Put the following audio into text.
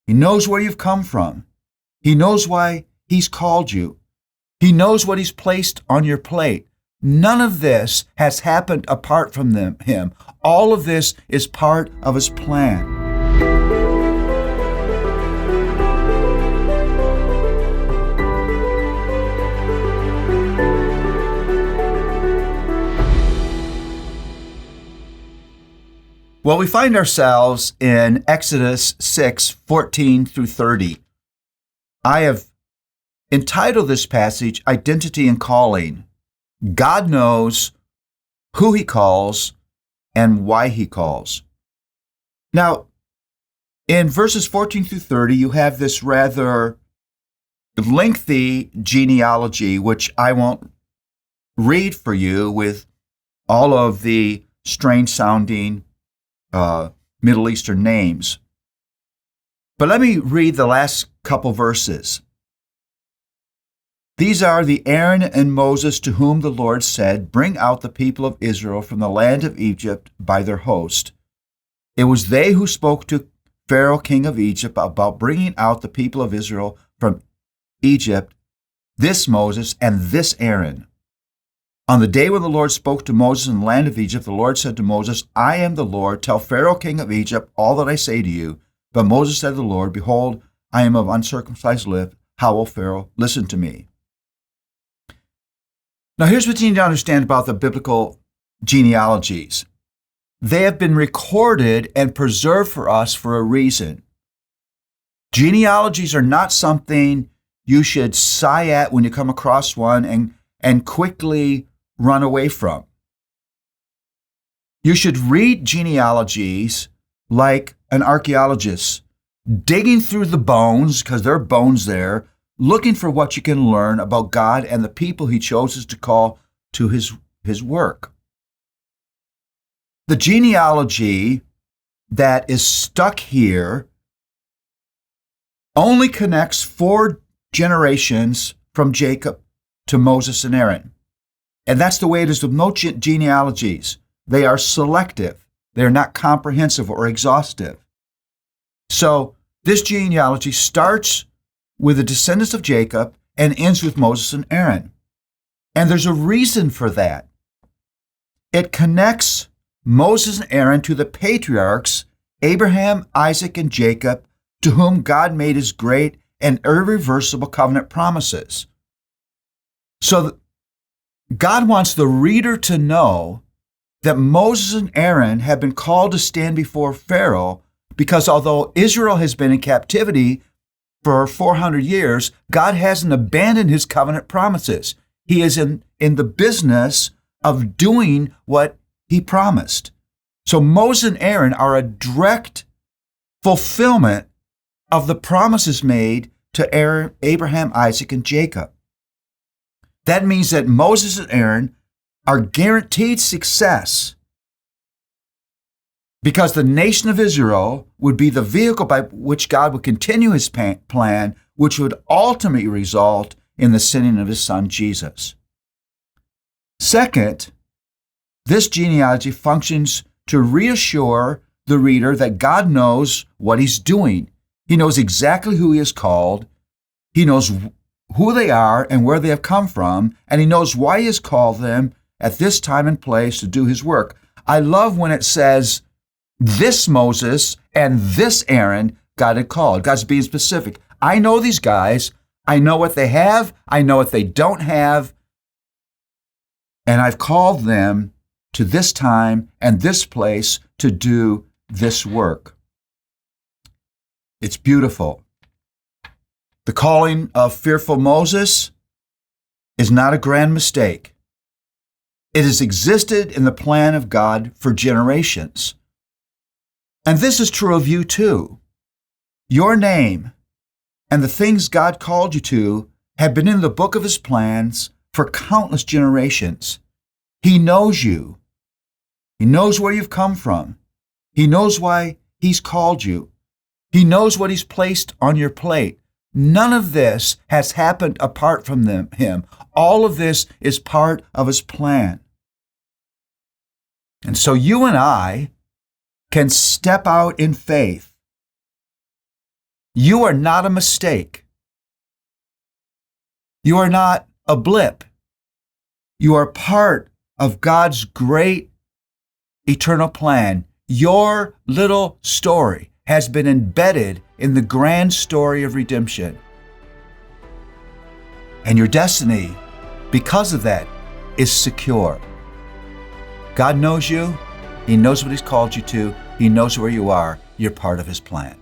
He knows where you've come from. He knows why He's called you. He knows what He's placed on your plate. None of this has happened apart from Him. All of this is part of His plan. Well, we find ourselves in Exodus 6:14 through 30. I have entitled this passage, Identity and Calling. God knows who He calls and why He calls. Now, in verses 14 through 30, you have this rather lengthy genealogy, which I won't read for you with all of the strange-sounding Middle Eastern names. But let me read the last couple verses. These are the Aaron and Moses to whom the Lord said, "Bring out the people of Israel from the land of Egypt by their host." It was they who spoke to Pharaoh, king of Egypt, about bringing out the people of Israel from Egypt, this Moses and this Aaron. On the day when the Lord spoke to Moses in the land of Egypt, the Lord said to Moses, "I am the Lord. Tell Pharaoh, king of Egypt, all that I say to you." But Moses said to the Lord, "Behold, I am of uncircumcised lips. How will Pharaoh listen to me?" Now, here's what you need to understand about the biblical genealogies. They have been recorded and preserved for us for a reason. Genealogies are not something you should sigh at when you come across one and quickly run away from. You should read genealogies like an archaeologist, digging through the bones, because there are bones there, looking for what you can learn about God and the people He chooses to call to His work. The genealogy that is stuck here only connects 4 generations from Jacob to Moses and Aaron. And that's the way it is with most genealogies. They are selective. They are not comprehensive or exhaustive. So this genealogy starts with the descendants of Jacob and ends with Moses and Aaron. And there's a reason for that. It connects Moses and Aaron to the patriarchs, Abraham, Isaac, and Jacob, to whom God made His great and irreversible covenant promises. So God wants the reader to know that Moses and Aaron have been called to stand before Pharaoh because although Israel has been in captivity for 400 years, God hasn't abandoned His covenant promises. He is in the business of doing what He promised. So Moses and Aaron are a direct fulfillment of the promises made to Aaron, Abraham, Isaac, and Jacob. That means that Moses and Aaron are guaranteed success because the nation of Israel would be the vehicle by which God would continue His plan, which would ultimately result in the sending of His Son, Jesus. Second, this genealogy functions to reassure the reader that God knows what He's doing. He knows exactly who He has called. He knows who they are and where they have come from, and He knows why He has called them at this time and place to do His work. I love when it says, this Moses and this Aaron God had called. God's being specific. I know these guys. I know what they have. I know what they don't have. And I've called them to this time and this place to do this work. It's beautiful. The calling of fearful Moses is not a grand mistake. It has existed in the plan of God for generations. And this is true of you too. Your name and the things God called you to have been in the book of His plans for countless generations. He knows you. He knows where you've come from. He knows why He's called you. He knows what He's placed on your plate. None of this has happened apart from Him. All of this is part of His plan. And so you and I can step out in faith. You are not a mistake. You are not a blip. You are part of God's great eternal plan. Your little story has been embedded in the grand story of redemption. And your destiny, because of that, is secure. God knows you. He knows what He's called you to. He knows where you are. You're part of His plan.